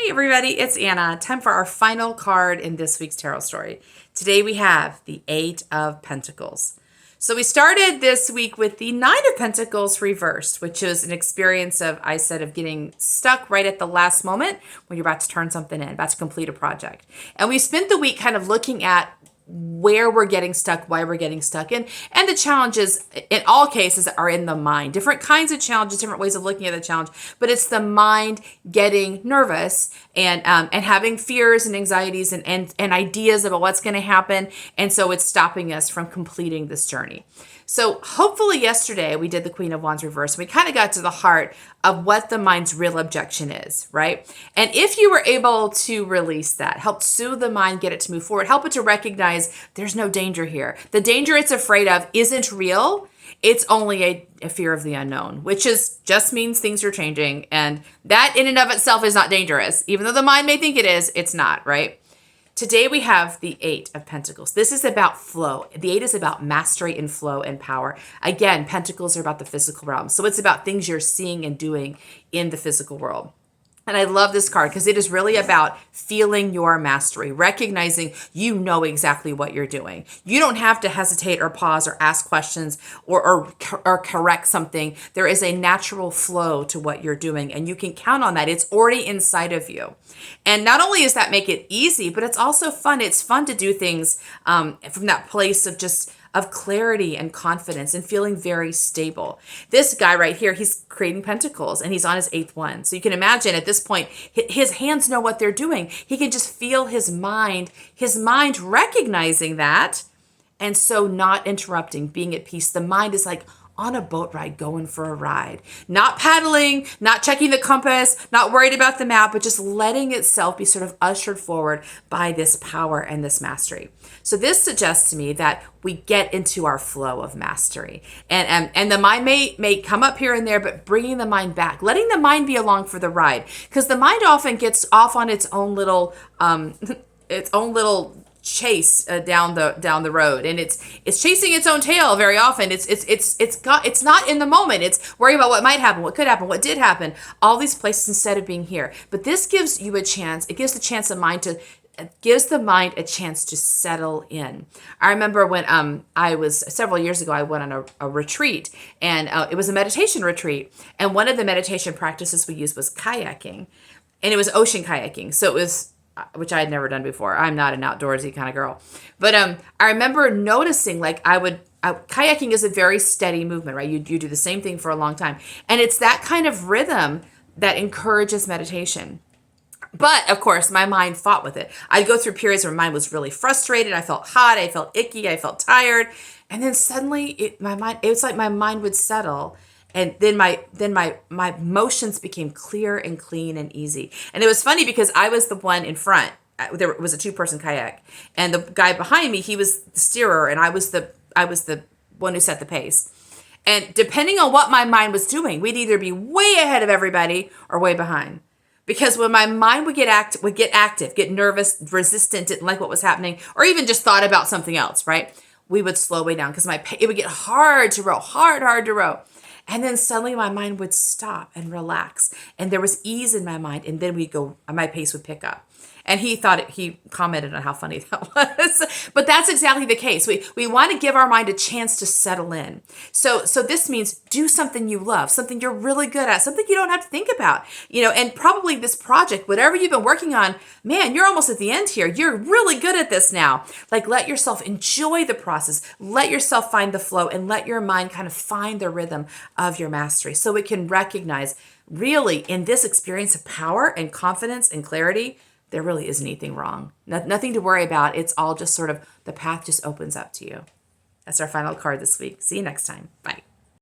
Hey everybody, it's Anna. Time for our final card in this week's tarot story. Today we have the Eight of Pentacles. So we started this week with the Nine of Pentacles reversed, which is an experience of getting stuck right at the last moment when you're about to turn something in, about to complete a project. And we spent the week kind of looking at where we're getting stuck, why we're getting stuck, and the challenges in all cases are in the mind. Different kinds of challenges, different ways of looking at the challenge, but it's the mind getting nervous and having fears and anxieties and ideas about what's going to happen, and so it's stopping us from completing this journey. So hopefully yesterday we did the Queen of Wands reverse. We kind of got to the heart of what the mind's real objection is, right? And if you were able to release that, help soothe the mind, get it to move forward, help it to recognize there's no danger here. The danger it's afraid of isn't real. It's only a fear of the unknown, which just means things are changing. And that in and of itself is not dangerous. Even though the mind may think it is, it's not, right? Today we have the Eight of Pentacles. This is about flow. The Eight is about mastery and flow and power. Again, Pentacles are about the physical realm. So it's about things you're seeing and doing in the physical world. And I love this card because it is really about feeling your mastery, recognizing you know exactly what you're doing. You don't have to hesitate or pause or ask questions or correct something. There is a natural flow to what you're doing, and you can count on that. It's already inside of you. And not only does that make it easy, but it's also fun. It's fun to do things from that place of clarity and confidence and feeling very stable. This guy right here, he's creating pentacles and he's on his eighth one. So you can imagine at this point, his hands know what they're doing. He can just feel his mind recognizing that, and so not interrupting, being at peace. The mind is like on a boat ride, going for a ride, not paddling, not checking the compass, not worried about the map, but just letting itself be sort of ushered forward by this power and this mastery. So this suggests to me that we get into our flow of mastery, and the mind may come up here and there, but bringing the mind back, letting the mind be along for the ride, because the mind often gets off on its own little chase down the road, and it's chasing its own tail very often. It's not in the moment. It's worrying about what might happen, what could happen, what did happen, all these places instead of being here. But this gives you a chance. It gives the mind a chance to settle in. I remember when I was several years ago, I went on a retreat, and it was a meditation retreat, and one of the meditation practices we used was kayaking, and it was ocean kayaking. So it was, which I had never done before. I'm not an outdoorsy kind of girl. But I remember noticing, like, kayaking is a very steady movement, right? You do the same thing for a long time. And it's that kind of rhythm that encourages meditation. But of course, my mind fought with it. I'd go through periods where my mind was really frustrated. I felt hot. I felt icky. I felt tired. And then suddenly it was like my mind would settle. And then my motions became clear and clean and easy. And it was funny because I was the one in front. There was a 2-person kayak, and the guy behind me, he was the steerer, and I was the one who set the pace. And depending on what my mind was doing, we'd either be way ahead of everybody or way behind. Because when my mind would get active, get nervous, resistant, didn't like what was happening, or even just thought about something else, right? We would slow way down because it would get hard to row, hard to row. And then suddenly my mind would stop and relax, and there was ease in my mind, and then my pace would pick up. And he commented on how funny that was. But that's exactly the case. We want to give our mind a chance to settle in. So this means do something you love, something you're really good at, something you don't have to think about. And probably this project, whatever you've been working on, man, you're almost at the end here. You're really good at this now. Like, let yourself enjoy the process. Let yourself find the flow, and let your mind kind of find the rhythm of your mastery, so it can recognize, really, in this experience of power and confidence and clarity, there really isn't anything wrong. Nothing to worry about. It's all just sort of, the path just opens up to you. That's our final card this week. See you next time. Bye.